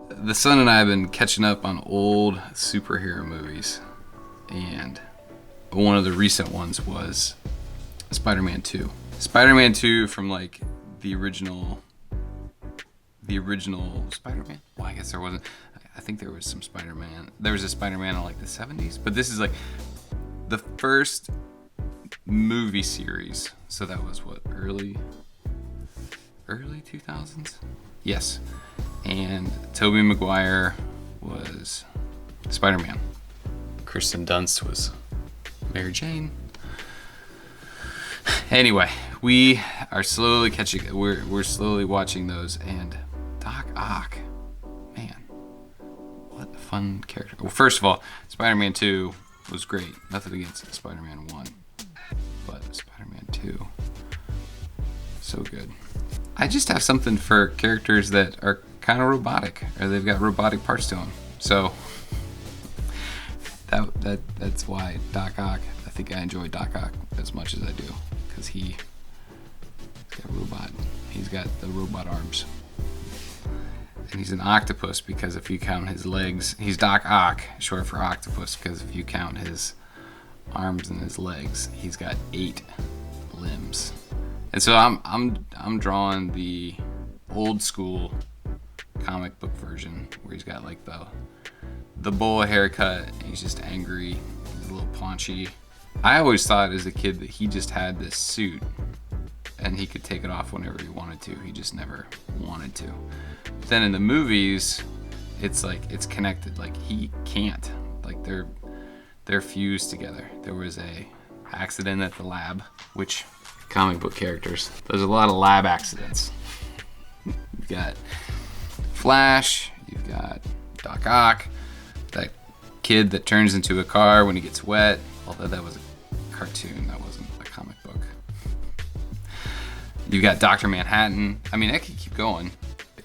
the son and I have been catching up on old superhero movies, and one of the recent ones was Spider-Man 2. Spider-Man 2 from like the original Spider-Man. Well, I guess there wasn't. I think there was some Spider-Man. There was a Spider-Man in like the 70s, but this is like the first movie series. So that was what, early 2000s? Yes. And Tobey Maguire was Spider-Man. Kristen Dunst was Mary Jane. Anyway, we are slowly catching. We're slowly watching those, and Doc Ock, man, what a fun character. Well, first of all, Spider-Man 2 was great. Nothing against Spider-Man 1, but Spider-Man 2, so good. I just have something for characters that are kind of robotic, or they've got robotic parts to them. So that's why Doc Ock. I think I enjoy Doc Ock as much as I do, because he's got a robot. He's got the robot arms. And he's an octopus because if you count his legs, he's Doc Ock, short for octopus, because if you count his arms and his legs, he's got 8 limbs. And so I'm drawing the old school comic book version where he's got like the bowl haircut and he's just angry, he's a little paunchy. I always thought as a kid that he just had this suit and he could take it off whenever he wanted to. He just never wanted to. But then in the movies, it's like it's connected. Like he can't. Like they're fused together. There was a accident at the lab, which comic book characters, there's a lot of lab accidents. You've got Flash, you've got Doc Ock, that kid that turns into a car when he gets wet, although that was a cartoon, that wasn't a comic book. You've got Dr. Manhattan. I mean, I could keep going.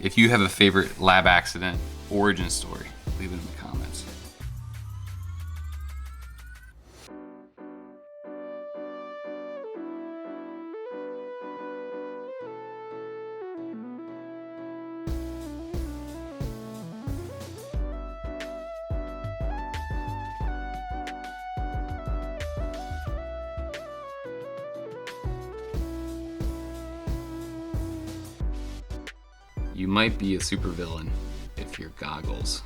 If you have a favorite lab accident origin story, leave it in the comments. You might be a supervillain if your goggles,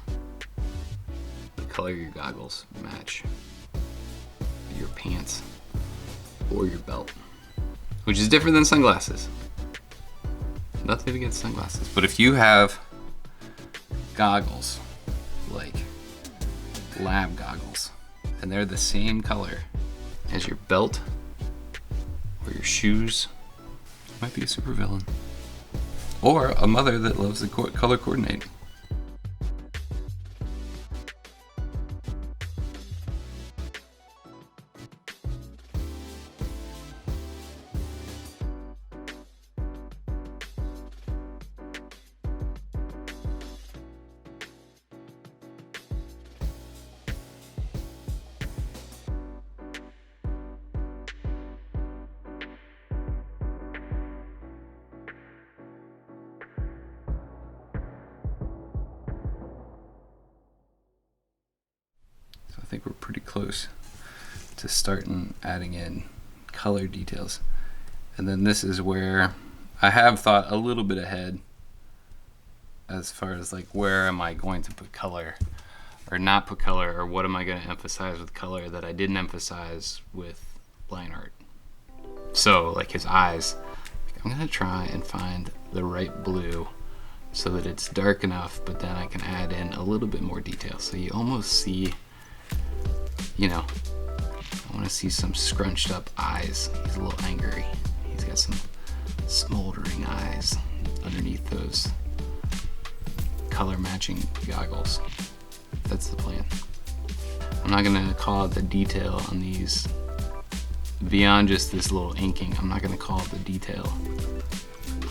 the color of your goggles match your pants or your belt, which is different than sunglasses. Nothing against sunglasses, but if you have goggles, like lab goggles, and they're the same color as your belt or your shoes, you might be a supervillain. Or a mother that loves to color coordinate. I think we're pretty close to starting adding in color details. And then this is where I have thought a little bit ahead as far as like where am I going to put color or not put color, or what am I going to emphasize with color that I didn't emphasize with line art. So like his eyes, I'm going to try and find the right blue so that it's dark enough, but then I can add in a little bit more detail. So you almost see, you know, I want to see some scrunched up eyes. He's a little angry. He's got some smoldering eyes underneath those color matching goggles. That's the plan. I'm not going to call it the detail on these beyond just this little inking. I'm not going to call it the detail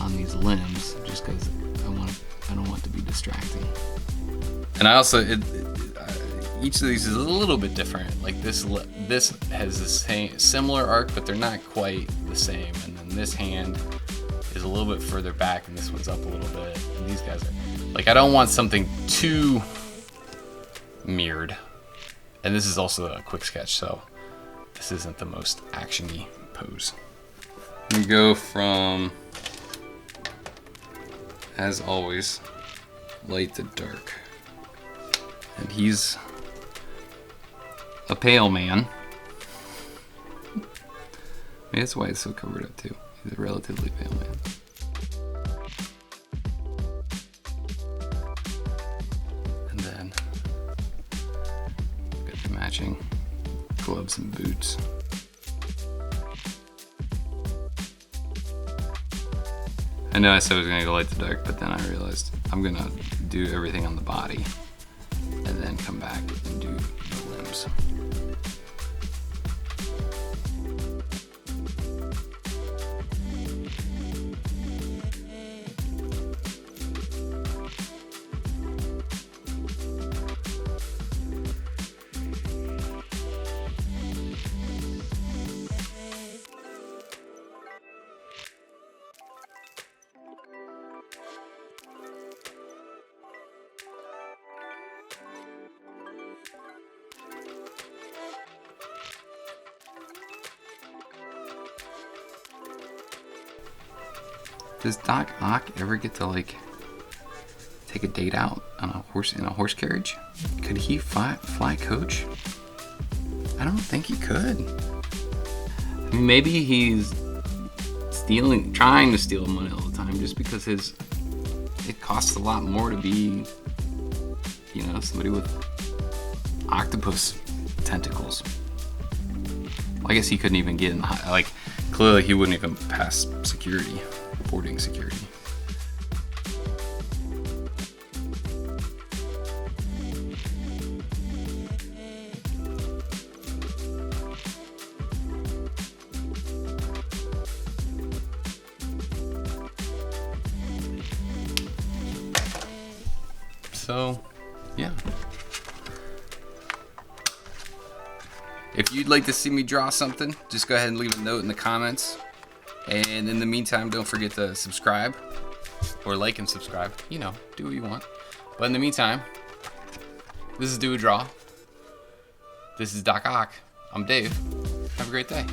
on these limbs just because I don't want it to be distracting. And I also, each of these is a little bit different. Like this has the same similar arc, but they're not quite the same. And then this hand is a little bit further back, and this one's up a little bit. And these guys are Like, I don't want something too mirrored. And this is also a quick sketch, so this isn't the most action-y pose. We go from, as always, light to dark. And he's a pale man. Maybe that's why it's so covered up too. He's a relatively pale man. And then got the matching gloves and boots. I know I said I was gonna go light to dark, but then I realized I'm gonna do everything on the body and then come back and do the limbs. Does Doc Oct ever get to like take a date out on a horse in a horse carriage? Could he fly coach? I don't think he could. I mean, maybe he's trying to steal money all the time just because it costs a lot more to be, you know, somebody with octopus tentacles. Well, I guess he couldn't even get in the like. Clearly, he wouldn't even pass security. Boarding security. So, yeah. If you'd like to see me draw something, just go ahead and leave a note in the comments. And in the meantime, don't forget to subscribe or like and subscribe. You know, do what you want. But in the meantime, this is Do a Draw. This is Doc Oct. I'm Dave. Have a great day.